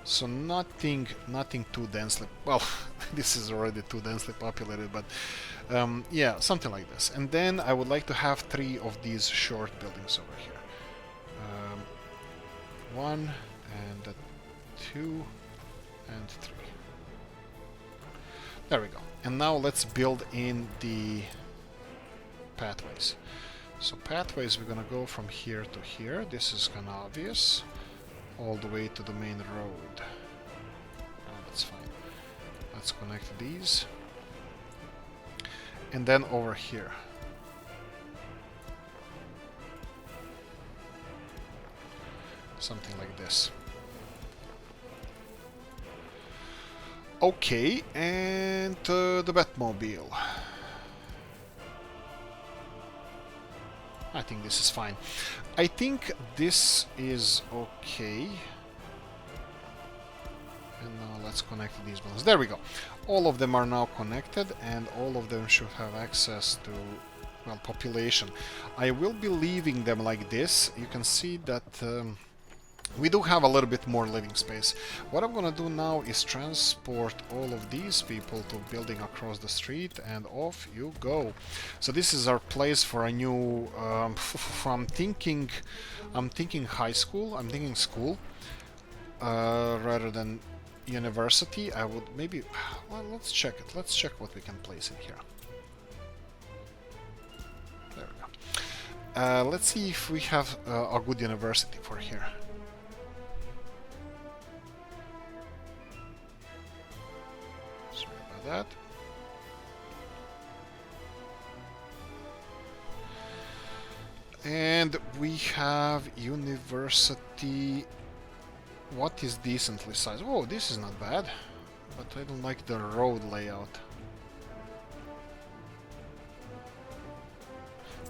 [SPEAKER 1] So nothing too densely, well, this is already too densely populated, but yeah, something like this. And then I would like to have 3 of these short buildings over here. 1 and 2 and 3. There we go. And now let's build in the pathways. So pathways, we're gonna go from here to here. This is kind of obvious. all the way to the main road. That's fine. Let's connect these. And then over here. Something like this. Okay, and the Batmobile. I think this is fine. I think this is okay. And now let's connect these ones. There we go. All of them are now connected, and all of them should have access to, well, population. I will be leaving them like this. You can see that we do have a little bit more living space. What I'm gonna do now is transport all of these people to a building across the street, and off you go. So this is our place for a new. I'm thinking high school. I'm thinking school rather than university. I would maybe. Well, let's check it. Let's check what we can place in here. There we go. Let's see if we have a good university for here. That. And we have university. What is decently sized? Oh, this is not bad, but I don't like the road layout.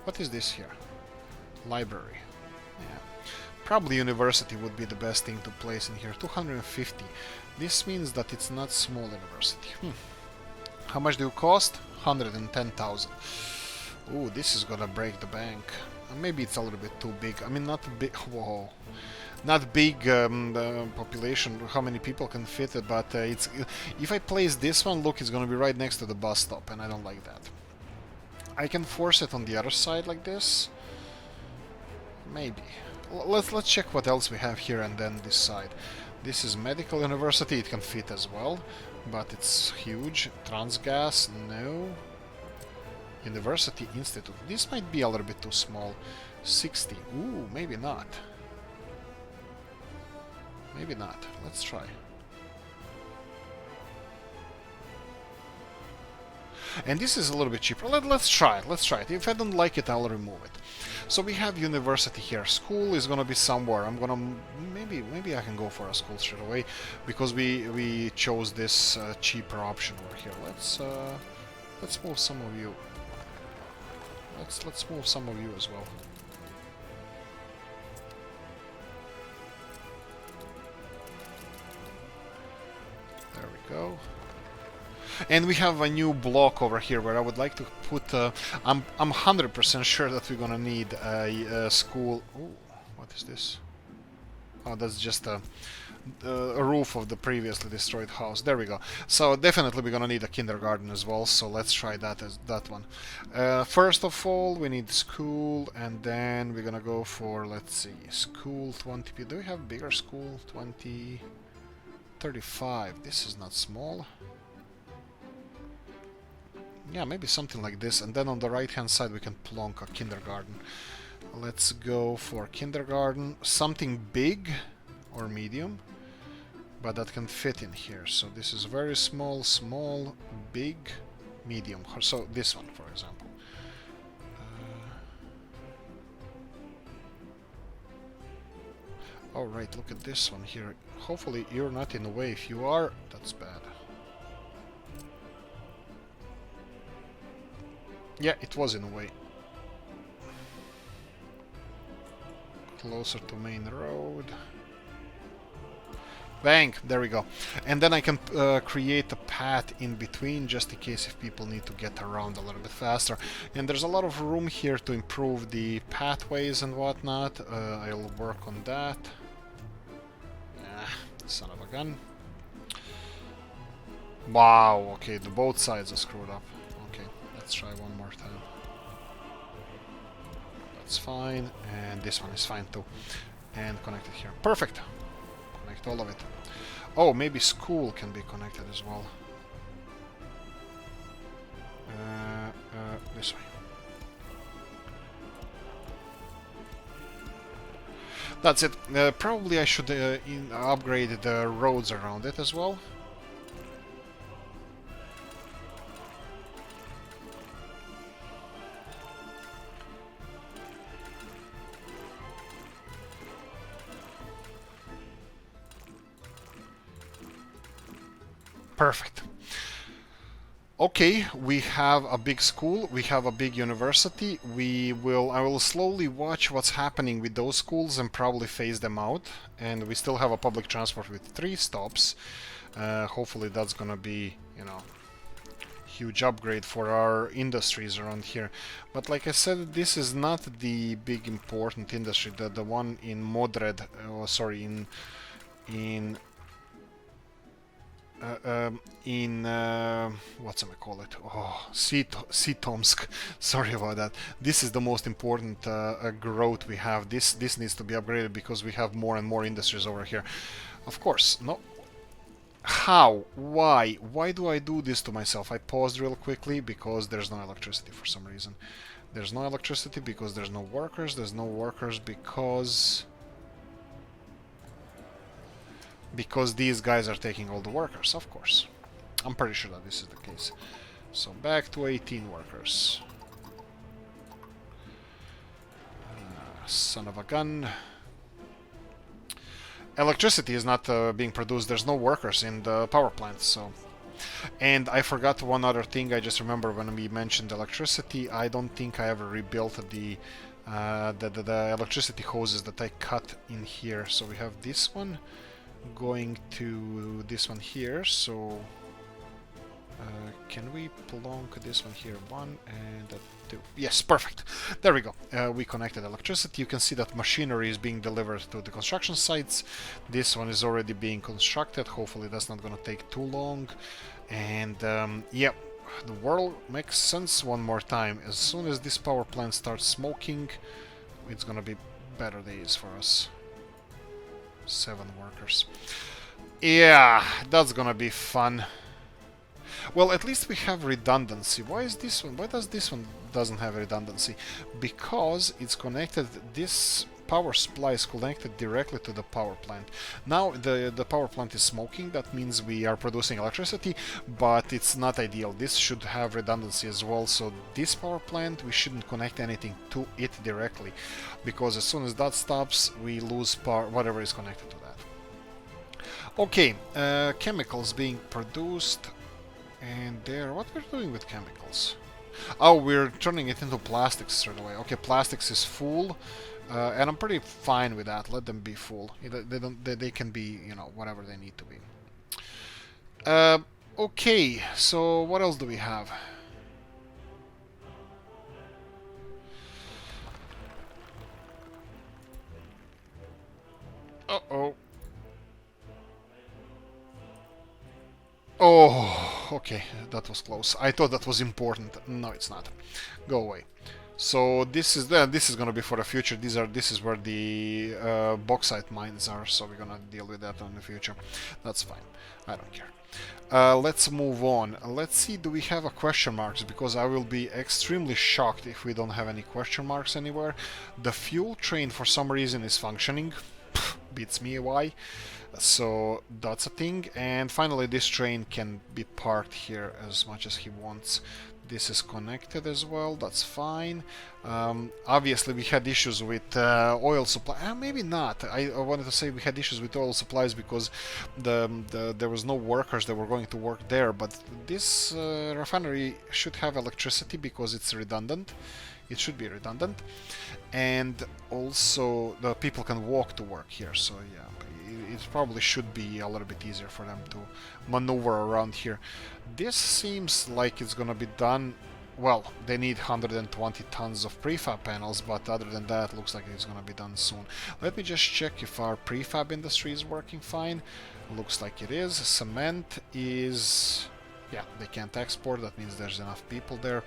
[SPEAKER 1] What is this here? Library. Yeah. Probably university would be the best thing to place in here. 250. This means that it's not small university. How much do you cost? 110,000. Ooh, this is gonna break the bank. Maybe it's a little bit too big. I mean, not big. Whoa, not big population. How many people can fit it? But it's. If I place this one, look, it's gonna be right next to the bus stop, and I don't like that. I can force it on the other side like this. Maybe. Let's check what else we have here and then decide. This is medical university. It can fit as well. But it's huge. Transgas, no. University Institute. This might be a little bit too small. 60. Ooh, maybe not. Maybe not. Let's try. And this is a little bit cheaper. Let's try it. Let's try it. If I don't like it, I'll remove it. So we have university here. School is gonna be somewhere. I'm gonna maybe I can go for a school straight away because we chose this cheaper option over here. Let's move some of you. Let's move some of you as well. There we go. And we have a new block over here where I would like to put. I'm 100% sure that we're gonna need a school. Ooh, what is this? Oh, that's just a roof of the previously destroyed house. There we go. So definitely we're gonna need a kindergarten as well. So let's try that one. First of all, we need school, and then we're gonna go for, let's see, school 20. Do we have bigger school? 20, 35. This is not small. Yeah, maybe something like this, and then on the right hand side we can plonk a kindergarten. Let's go for kindergarten, something big or medium, but that can fit in here. So this is very small, small, big, medium. So this one, for example. Oh right, look at this one here. Hopefully you're not in the way. If you are, that's bad. Yeah, it was in a way. Closer to main road. Bang! There we go. And then I can create a path in between just in case if people need to get around a little bit faster. And there's a lot of room here to improve the pathways and whatnot. I'll work on that. Ah, son of a gun. Wow, okay, the both sides are screwed up. Okay, let's try one more time. That's fine, and this one is fine too. And connect it here. Perfect! Connect all of it. Oh, maybe school can be connected as well. This way. That's it. Probably I should upgrade the roads around it as well. Perfect. Okay, we have a big school, we have a big university. I will slowly watch what's happening with those schools and probably phase them out. And we still have a public transport with 3 stops. Hopefully that's gonna be, you know, huge upgrade for our industries around here. But like I said, this is not the big important industry. The one in Modred, sorry, what's I call it? Oh, Sitomsk. Sorry about that. This is the most important growth we have. This needs to be upgraded because we have more and more industries over here. Of course, no. How? Why? Why do I do this to myself? I paused real quickly because there's no electricity for some reason. There's no electricity because there's no workers. There's no workers because these guys are taking all the workers, of course. I'm pretty sure that this is the case. So back to 18 workers. Son of a gun. Electricity is not being produced. There's no workers in the power plant, so... And I forgot one other thing. I just remember when we mentioned electricity, I don't think I ever rebuilt the electricity hoses that I cut in here. So we have this one going to this one here, so can we plonk this one here? 1 and 2. Yes, perfect. There we go. We connected electricity. You can see that machinery is being delivered to the construction sites. This one is already being constructed. Hopefully that's not going to take too long. And yeah, the world makes sense one more time. As soon as this power plant starts smoking, it's going to be better days for us. 7 workers. Yeah, that's gonna be fun. Well, at least we have redundancy. Why is this one? Why does this one doesn't have redundancy? Because it's connected. This power supply is connected directly to the power plant. Now the power plant is smoking. That means we are producing electricity, but it's not ideal. This should have redundancy as well. So this power plant, we shouldn't connect anything to it directly, because as soon as that stops, we lose power, whatever is connected to that. Okay, chemicals being produced, and there. What we're doing with chemicals? Oh, we're turning it into plastics straight away. Okay, plastics is full. And I'm pretty fine with that. Let them be full. They can be, you know, whatever they need to be. Okay, so what else do we have? Uh-oh. Oh, okay, that was close. I thought that was important. No, it's not. Go away. So this is gonna be for the future. This is where the bauxite mines are. So we're gonna deal with that in the future. That's fine. I don't care. Let's move on. Let's see. Do we have a question marks? Because I will be extremely shocked if we don't have any question marks anywhere. The fuel train for some reason is functioning. Beats me why. So that's a thing. And finally, this train can be parked here as much as he wants. This is connected as well, that's fine. Obviously we had issues with oil supply. Maybe not. I wanted to say we had issues with oil supplies because there was no workers that were going to work there, but this refinery should have electricity because it's redundant. It should be redundant. And also the people can walk to work here, so yeah. It probably should be a little bit easier for them to maneuver around here. This seems like it's gonna be done. Well, they need 120 tons of prefab panels, but other than that, looks like it's gonna be done soon. Let me just check if our prefab industry is working fine. Looks like it is. Cement is... yeah, they can't export. That means there's enough people there.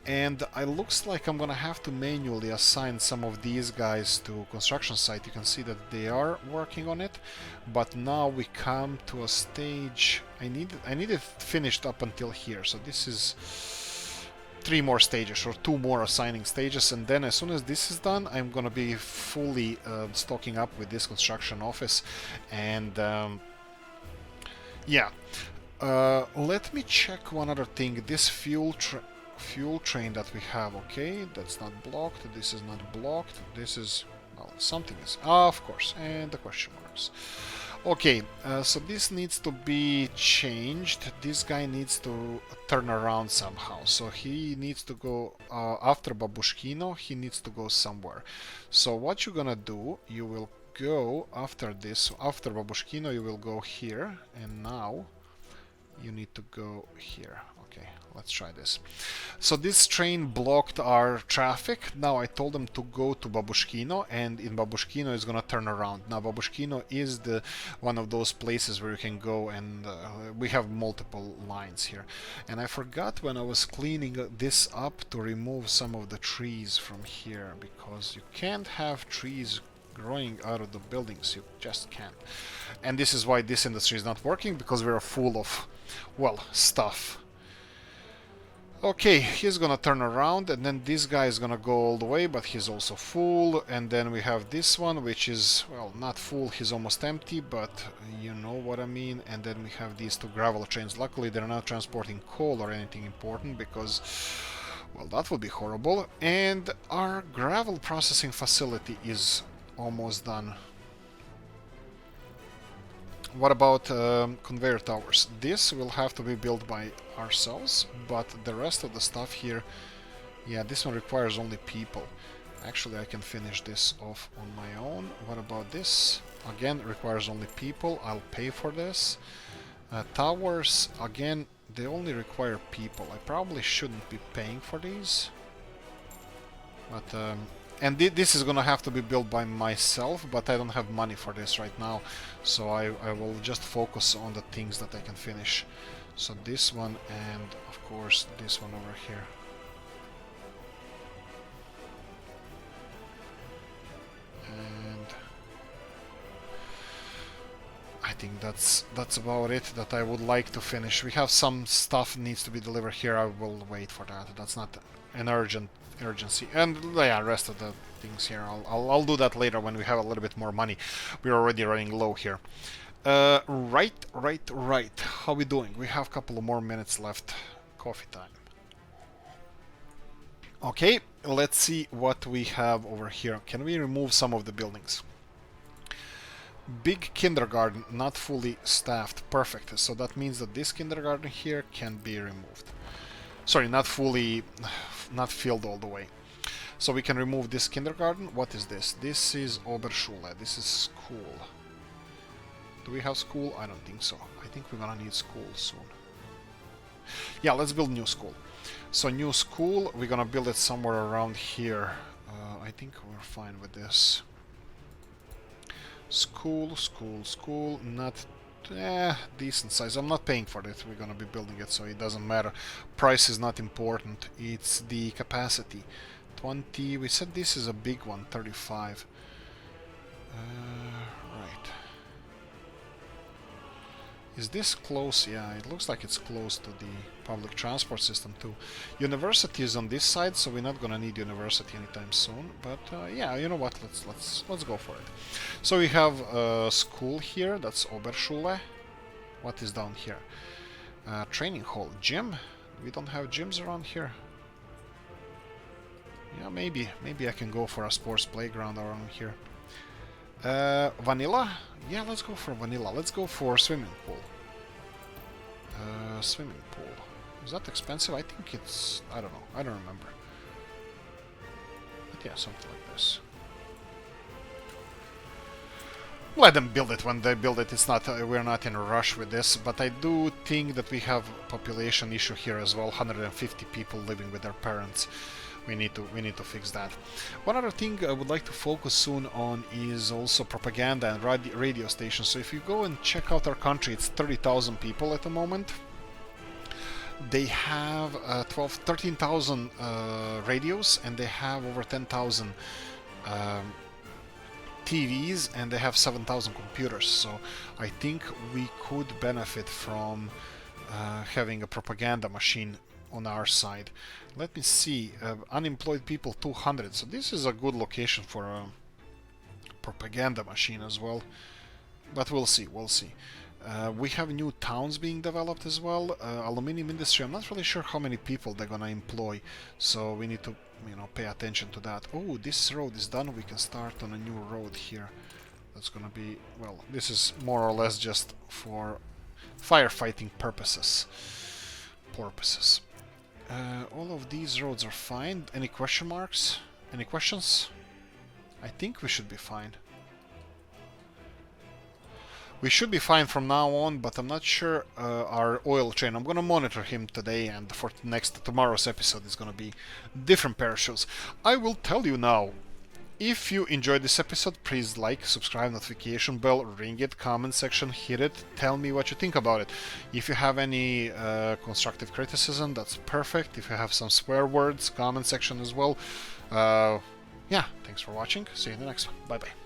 [SPEAKER 1] And it looks like I'm gonna have to manually assign some of these guys to construction site. You can see that they are working on it, but now we come to a stage. I need it finished up until here. So this is 3 more stages or 2 more assigning stages, and then as soon as this is done, I'm gonna be fully stocking up with this construction office. And yeah, let me check one other thing. This fuel train that we have, okay, that's not blocked, this is not blocked, this is, well, something is, of course, and the question marks. Okay, so this needs to be changed. This guy needs to turn around somehow. So he needs to go after Babushkino, he needs to go somewhere. So what you're gonna do, you will go after this, after Babushkino, you will go here, and now you need to go here. Okay, let's try this. So this train blocked our traffic. Now I told them to go to Babushkino, and in Babushkino is gonna turn around. Now Babushkino is the one of those places where you can go, and we have multiple lines here. And I forgot when I was cleaning this up to remove some of the trees from here, because you can't have trees growing out of the buildings, you just can't. And this is why this industry is not working, because we are full of, well, stuff. Okay, he's gonna turn around, and then this guy is gonna go all the way, but he's also full. And then we have this one, which is, well, not full, he's almost empty, but you know what I mean. And then we have these 2 gravel trains. Luckily they're not transporting coal or anything important, because, well, that would be horrible. And our gravel processing facility is almost done. What about conveyor towers? This will have to be built by ourselves, but the rest of the stuff here, yeah, this one requires only people. Actually, I can finish this off on my own. What about this? Again, requires only people. I'll pay for this. Towers, again, they only require people. I probably shouldn't be paying for these, but and this is gonna have to be built by myself, but I don't have money for this right now, so I will just focus on the things that I can finish. So this one, and of course this one over here. And I think that's about it that I would like to finish. We have some stuff needs to be delivered here. I will wait for that. That's not an urgency. And yeah, rest of the things here, I'll do that later when we have a little bit more money. We're already running low here. Right. How we doing? We have a couple of more minutes left. Coffee time. Okay, let's see what we have over here. Can we remove some of the buildings? Big kindergarten, not fully staffed. Perfect. So that means that this kindergarten here can be removed. Sorry, not filled all the way. So we can remove this kindergarten. What is this? This is Oberschule. This is school. Do we have school? I don't think so. I think we're gonna need school soon. Yeah, let's build new school. So new school, we're gonna build it somewhere around here. I think we're fine with this. School, not decent size. I'm not paying for it. We're gonna be building it, so it doesn't matter. Price is not important. It's the capacity. 20. We said this is a big one. 35. Right. Is this close? Yeah, it looks like it's close to the public transport system too. University is on this side, so we're not gonna need university anytime soon. But yeah, you know what? Let's go for it. So we have a school here. That's Oberschule. What is down here? Training hall, gym. We don't have gyms around here. Yeah, maybe I can go for a sports playground around here. Vanilla? Yeah, let's go for vanilla. Let's go for swimming pool. Swimming pool. Is that expensive? I think it's... I don't know. I don't remember. But yeah, something like this. Let them build it when they build it. It's not... we're not in a rush with this. But I do think that we have a population issue here as well. 150 people living with their parents. We need to fix that. One other thing I would like to focus soon on is also propaganda and radio stations. So if you go and check out our country, it's 30,000 people at the moment. They have 13,000 radios, and they have over 10,000 TVs, and they have 7,000 computers. So I think we could benefit from having a propaganda machine on our side. Let me see. Unemployed people 200. So this is a good location for a propaganda machine as well. But we'll see. We'll see. We have new towns being developed as well. Aluminium industry. I'm not really sure how many people they're gonna employ. So we need to, pay attention to that. Oh, this road is done. We can start on a new road here. That's gonna be, well, this is more or less just for firefighting purposes. All of these roads are fine. Any question marks? Any questions? I think we should be fine. We should be fine from now on, but I'm not sure our oil train. I'm gonna monitor him today, and for tomorrow's episode is gonna be different pair of shoes. I will tell you now. If you enjoyed this episode, please like, subscribe, notification bell, ring it, comment section, hit it, tell me what you think about it. If you have any constructive criticism, that's perfect. If you have some swear words, comment section as well. Yeah, thanks for watching. See you in the next one. Bye bye.